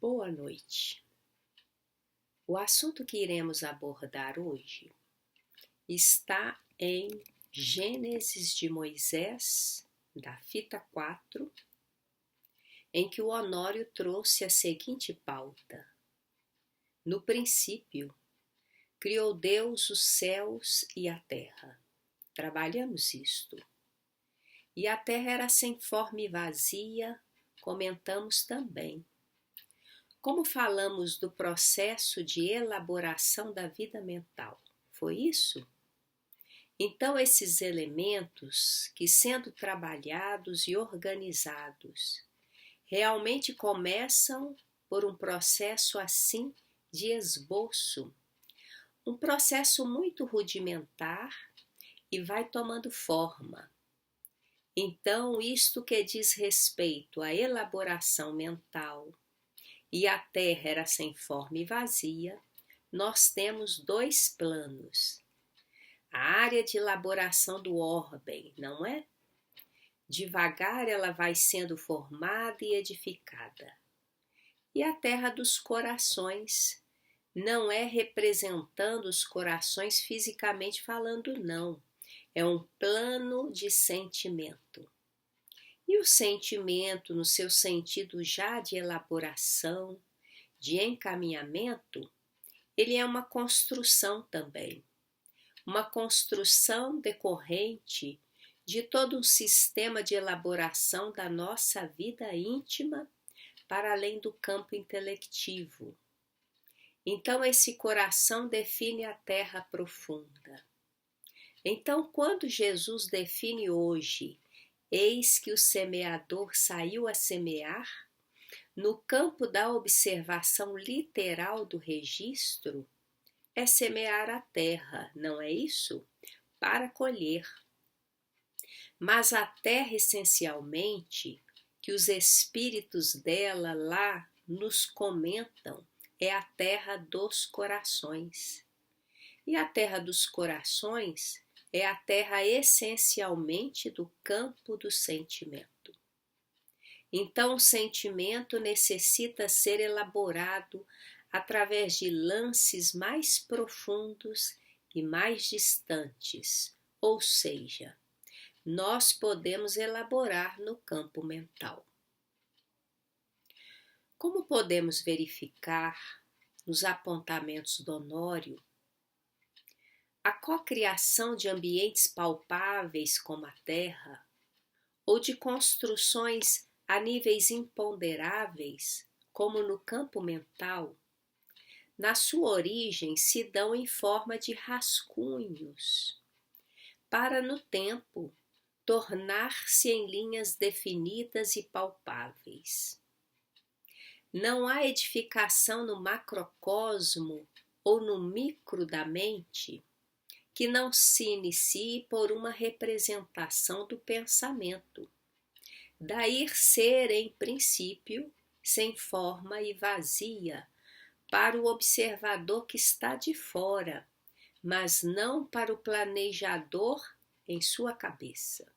Boa noite. O assunto que iremos abordar hoje está em Gênesis de Moisés, da fita 4, em que o Honório trouxe a seguinte pauta: No princípio, criou Deus os céus e a terra. Trabalhamos isto. E a terra era sem forma e vazia, comentamos também. Como falamos do processo de elaboração da vida mental, foi isso? Então, esses elementos que, sendo trabalhados e organizados, realmente começam por um processo assim de esboço, um processo muito rudimentar e vai tomando forma. Então, isto que diz respeito à elaboração mental, e a terra era sem forma e vazia, nós temos dois planos. A área de elaboração do orbe, não é? Devagar ela vai sendo formada e edificada. E a terra dos corações não é representando os corações fisicamente falando, não. É um plano de sentimento. E o sentimento, no seu sentido já de elaboração, de encaminhamento, ele é uma construção também. Uma construção decorrente de todo um sistema de elaboração da nossa vida íntima para além do campo intelectivo. Então, esse coração define a terra profunda. Então, quando Jesus define hoje, eis que o semeador saiu a semear, no campo da observação literal do registro, é semear a terra, não é isso? Para colher. Mas a terra, essencialmente, que os espíritos dela lá nos comentam, é a terra dos corações. E a terra dos corações é a terra essencialmente do campo do sentimento. Então, o sentimento necessita ser elaborado através de lances mais profundos e mais distantes, ou seja, nós podemos elaborar no campo mental. Como podemos verificar nos apontamentos do Honório, a cocriação de ambientes palpáveis como a Terra, ou de construções a níveis imponderáveis, como no campo mental, na sua origem se dão em forma de rascunhos, para no tempo tornar-se em linhas definidas e palpáveis. Não há edificação no macrocosmo ou no micro da mente que não se inicie por uma representação do pensamento. Daí ser, em princípio, sem forma e vazia, para o observador que está de fora, mas não para o planejador em sua cabeça.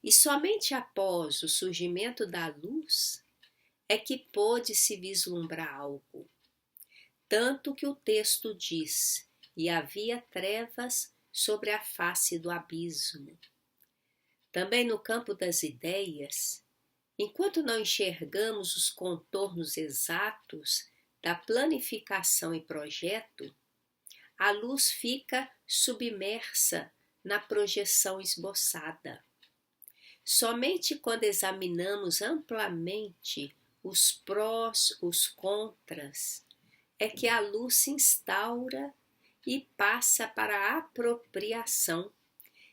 E somente após o surgimento da luz é que pôde se vislumbrar algo. Tanto que o texto diz: e havia trevas sobre a face do abismo. Também no campo das ideias, enquanto não enxergamos os contornos exatos da planificação e projeto, a luz fica submersa na projeção esboçada. Somente quando examinamos amplamente os prós, os contras, é que a luz se instaura e passa para a apropriação,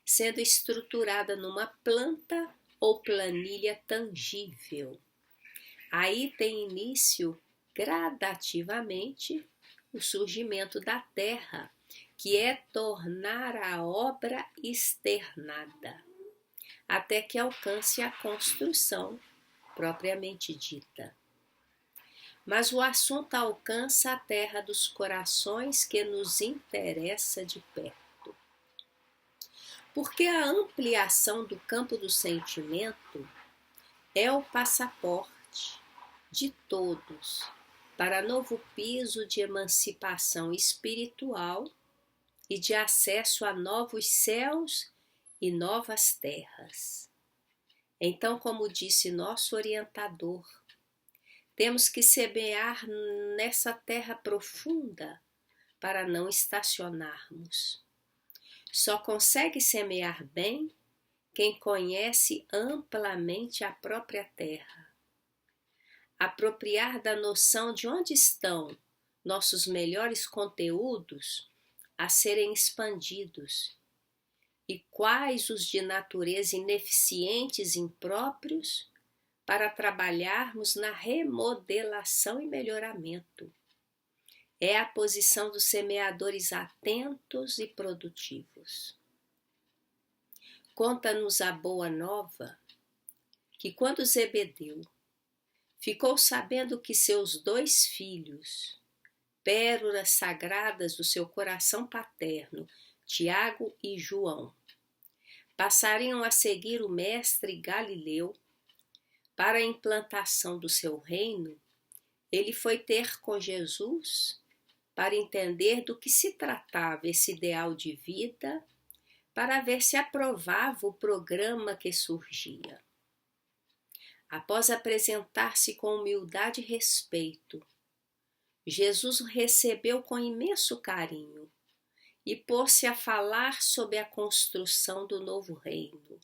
sendo estruturada numa planta ou planilha tangível. Aí tem início, gradativamente, o surgimento da terra, que é tornar a obra externada, até que alcance a construção propriamente dita. Mas o assunto alcança a terra dos corações que nos interessa de perto. Porque a ampliação do campo do sentimento é o passaporte de todos para novo piso de emancipação espiritual e de acesso a novos céus e novas terras. Então, como disse nosso orientador, temos que semear nessa terra profunda para não estacionarmos. Só consegue semear bem quem conhece amplamente a própria terra. Apropriar da noção de onde estão nossos melhores conteúdos a serem expandidos e quais os de natureza ineficientes e impróprios para trabalharmos na remodelação e melhoramento. É a posição dos semeadores atentos e produtivos. Conta-nos a boa nova que quando Zebedeu ficou sabendo que seus 2 filhos, pérolas sagradas do seu coração paterno, Tiago e João, passariam a seguir o mestre Galileu para a implantação do seu reino, ele foi ter com Jesus para entender do que se tratava esse ideal de vida, para ver se aprovava o programa que surgia. Após apresentar-se com humildade e respeito, Jesus o recebeu com imenso carinho e pôs-se a falar sobre a construção do novo reino.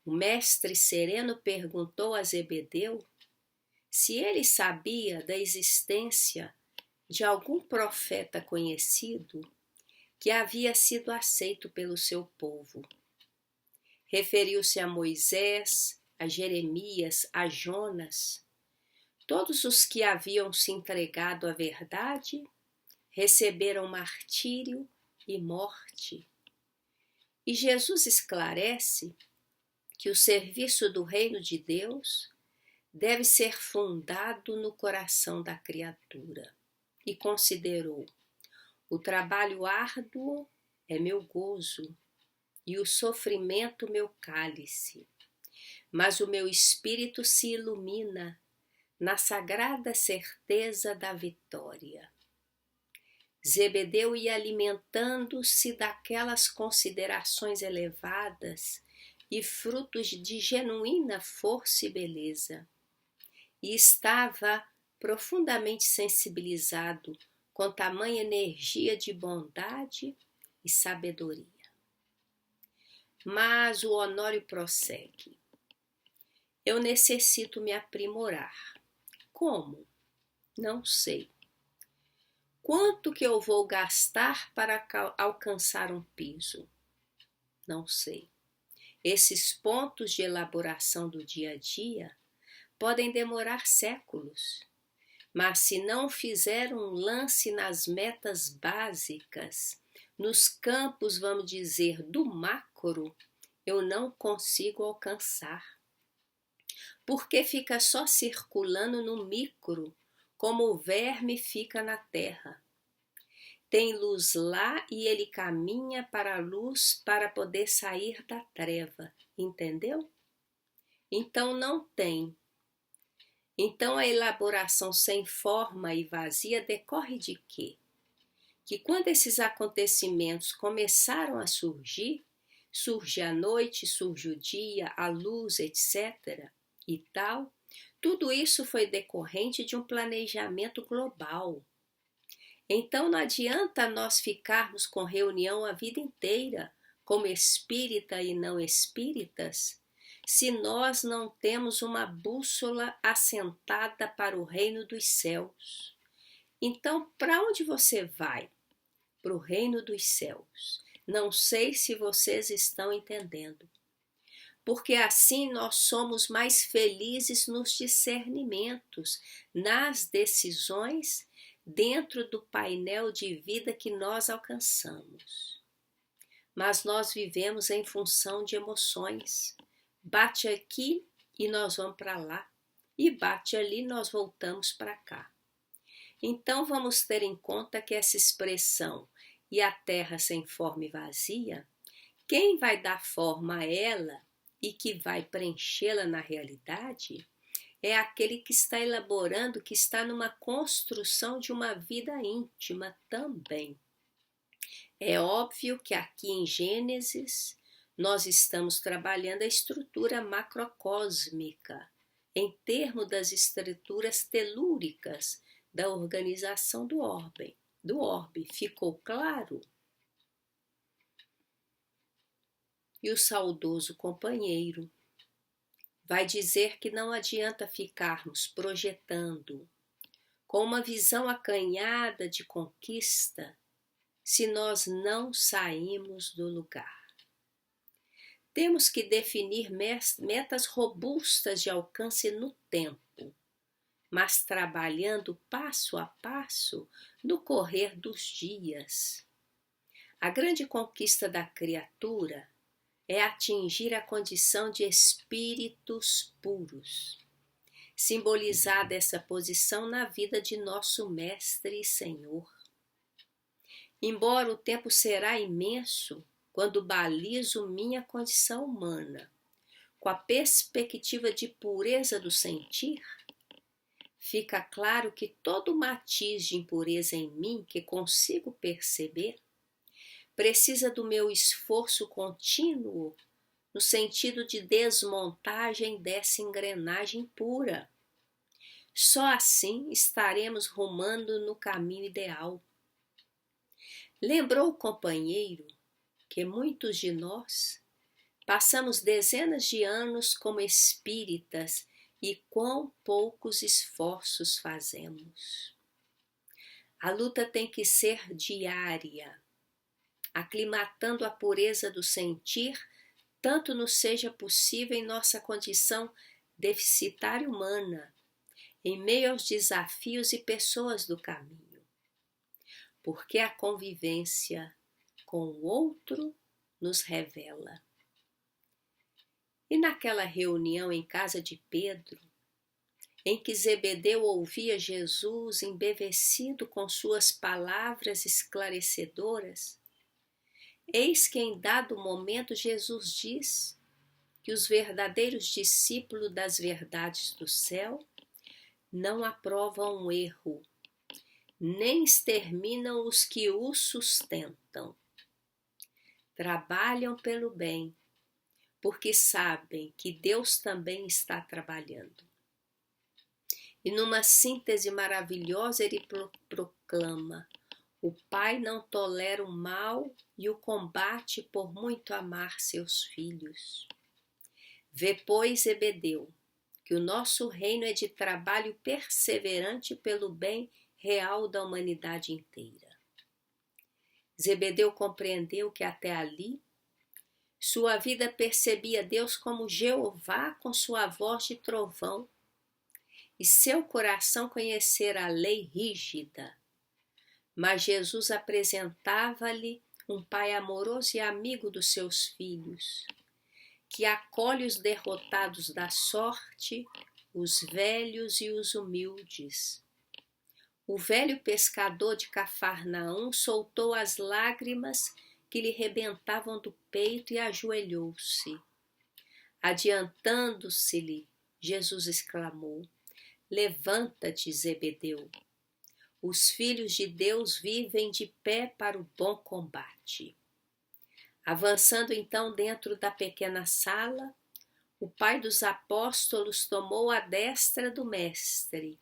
O mestre sereno perguntou a Zebedeu se ele sabia da existência de algum profeta conhecido que havia sido aceito pelo seu povo. Referiu-se a Moisés, a Jeremias, a Jonas, todos os que haviam se entregado à verdade, receberam martírio e morte. E Jesus esclarece que o serviço do reino de Deus deve ser fundado no coração da criatura. E considerou: o trabalho árduo é meu gozo e o sofrimento meu cálice, mas o meu espírito se ilumina na sagrada certeza da vitória. Zebedeu ia alimentando-se daquelas considerações elevadas e frutos de genuína força e beleza, e estava profundamente sensibilizado com tamanha energia de bondade e sabedoria. Mas o Honório prossegue: eu necessito me aprimorar. Como? Não sei. Quanto que eu vou gastar para alcançar um piso? Não sei. Esses pontos de elaboração do dia a dia podem demorar séculos, mas se não fizer um lance nas metas básicas, nos campos, vamos dizer, do macro, eu não consigo alcançar. Porque fica só circulando no micro, como o verme fica na terra. Tem luz lá e ele caminha para a luz para poder sair da treva, entendeu? Então não tem. Então a elaboração sem forma e vazia decorre de quê? Que quando esses acontecimentos começaram a surgir, surge a noite, surge o dia, a luz, etc. e tal, tudo isso foi decorrente de um planejamento global. Então não adianta nós ficarmos com reunião a vida inteira, como espírita e não espíritas, se nós não temos uma bússola assentada para o reino dos céus. Então, para onde você vai? Para o reino dos céus. Não sei se vocês estão entendendo. Porque assim nós somos mais felizes nos discernimentos, nas decisões, dentro do painel de vida que nós alcançamos. Mas nós vivemos em função de emoções. Bate aqui e nós vamos para lá, e bate ali e nós voltamos para cá. Então vamos ter em conta que essa expressão "e a terra sem forma e vazia", quem vai dar forma a ela e que vai preenchê-la na realidade, é aquele que está elaborando, que está numa construção de uma vida íntima também. É óbvio que aqui em Gênesis nós estamos trabalhando a estrutura macrocósmica, em termos das estruturas telúricas da organização do orbe. Ficou claro? E o saudoso companheiro vai dizer que não adianta ficarmos projetando com uma visão acanhada de conquista se nós não saímos do lugar. Temos que definir metas robustas de alcance no tempo, mas trabalhando passo a passo no correr dos dias. A grande conquista da criatura é atingir a condição de espíritos puros, simbolizada essa posição na vida de nosso Mestre e Senhor. Embora o tempo será imenso quando balizo minha condição humana com a perspectiva de pureza do sentir, fica claro que todo matiz de impureza em mim que consigo perceber precisa do meu esforço contínuo no sentido de desmontagem dessa engrenagem pura. Só assim estaremos rumando no caminho ideal. Lembrou o companheiro que muitos de nós passamos dezenas de anos como espíritas e quão poucos esforços fazemos. A luta tem que ser diária, aclimatando a pureza do sentir, tanto nos seja possível em nossa condição deficitária humana, em meio aos desafios e pessoas do caminho. Porque a convivência com o outro nos revela. E naquela reunião em casa de Pedro, em que Zebedeu ouvia Jesus embevecido com suas palavras esclarecedoras, eis que em dado momento Jesus diz que os verdadeiros discípulos das verdades do céu não aprovam o erro, nem exterminam os que o sustentam. Trabalham pelo bem, porque sabem que Deus também está trabalhando. E numa síntese maravilhosa ele proclama: o Pai não tolera o mal e o combate por muito amar seus filhos. Vê, pois, Zebedeu, que o nosso reino é de trabalho perseverante pelo bem real da humanidade inteira. Zebedeu compreendeu que até ali sua vida percebia Deus como Jeová com sua voz de trovão, e seu coração conhecera a lei rígida. Mas Jesus apresentava-lhe um Pai amoroso e amigo dos seus filhos, que acolhe os derrotados da sorte, os velhos e os humildes. O velho pescador de Cafarnaum soltou as lágrimas que lhe rebentavam do peito e ajoelhou-se. Adiantando-se-lhe, Jesus exclamou: levanta-te, Zebedeu. Os filhos de Deus vivem de pé para o bom combate. Avançando então dentro da pequena sala, o pai dos apóstolos tomou a destra do mestre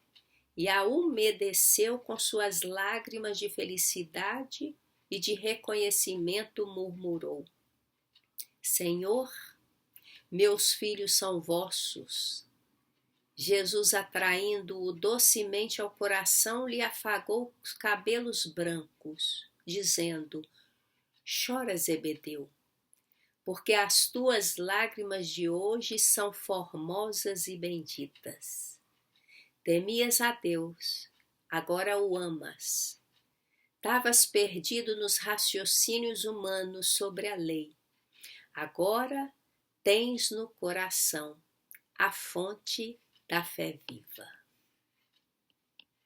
e a umedeceu com suas lágrimas de felicidade e de reconhecimento, murmurou: Senhor, meus filhos são vossos. Jesus, atraindo-o docemente ao coração, lhe afagou os cabelos brancos, dizendo: chora, Zebedeu, porque as tuas lágrimas de hoje são formosas e benditas. Temias a Deus, agora o amas. Estavas perdido nos raciocínios humanos sobre a lei. Agora tens no coração a fonte da fé viva.